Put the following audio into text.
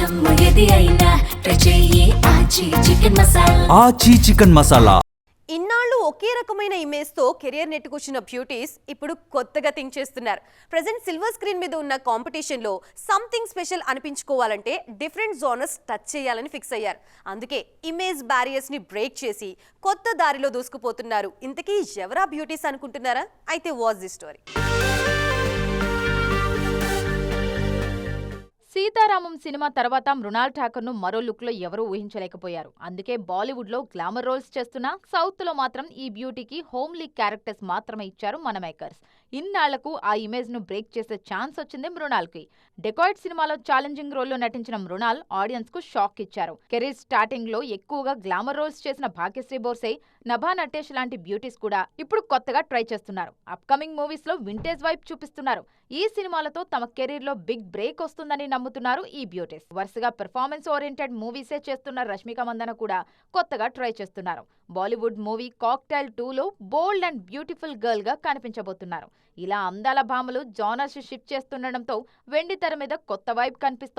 జమ్ము ఏది అయినా ట్రై చెయ్యి ఆచి చికెన్ మసాలా. ఆచి చికెన్ మసాలా. ఇన్నాళ్ళు ఒకే రకమైన ఇమేజ్తో కెరియర్ నెట్టుకొచ్చిన బ్యూటీస్ ఇప్పుడు కొత్తగా థింక్ చేస్తున్నారు. ప్రెజెంట్ సిల్వర్ స్క్రీన్ మీద ఉన్న కాంపిటీషన్లో సంథింగ్ స్పెషల్ అనిపించుకోవాలంటే డిఫరెంట్ జోనర్స్ టచ్ చేయాలని ఫిక్స్ అయ్యారు. అందుకే ఇమేజ్ బ్యారియర్స్ని బ్రేక్ చేసి కొత్త దారిలో దూసుకుపోతున్నారు. ఇంతకీ ఎవరా బ్యూటీస్ అనుకుంటున్నారా? అయితే watch the story. Sita Ramam cinema తర్వాత మృణాల్ ఠాకూర్ ను మరో లుక్ లో ఎవరూ ఊహించలేకపోయారు. అందుకే బాలీవుడ్ లో గ్లామర్ రోల్స్ చేస్తున్నా సౌత్ లో మాత్రం ఈ బ్యూటీకి హోమ్లీ క్యారెక్టర్స్ మాత్రమే ఇచ్చారు మన మేకర్స్. ఇన్నాళ్లకు ఆ ఇమేజ్ ను బ్రేక్ చేసే ఛాన్స్ వచ్చింది మృణాల్ కి. డెకాయిడ్ సినిమాలో ఛాలెంజింగ్ రోల్ లో నటించిన మృణాల్ ఆడియన్స్ కు షాక్ ఇచ్చారు. కెరీర్ స్టార్టింగ్ లో ఎక్కువగా గ్లామర్ రోల్స్ చేసిన భాగ్యశ్రీ బోర్సే, నభా నటేష్ లాంటి బ్యూటీస్ కూడా ఇప్పుడు కొత్తగా ట్రై చేస్తున్నారు. అప్కమింగ్ మూవీస్ లో వింటేజ్ వైప్ చూపిస్తున్నారు. ఈ సినిమాలతో తమ కెరీర్ లో బిగ్ బ్రేక్ వస్తుందని నమ్ముతున్నారు ఈ బ్యూటీస్. వరుసగా పెర్ఫార్మెన్స్ ఓరియంటెడ్ మూవీసే చేస్తున్న రష్మిక మందన కూడా కొత్తగా ట్రై చేస్తున్నారు. బాలీవుడ్ మూవీ కాక్టైల్ 2లో బోల్డ్ అండ్ బ్యూటిఫుల్ గర్ల్ గా కనిపించబోతున్నారు. ఇలా అందాల భామలు జానర్స్ షిఫ్ట్ చేస్తుండటంతో వెండి తెర మీద కొత్త వైబ్ కనిపిస్తోంది.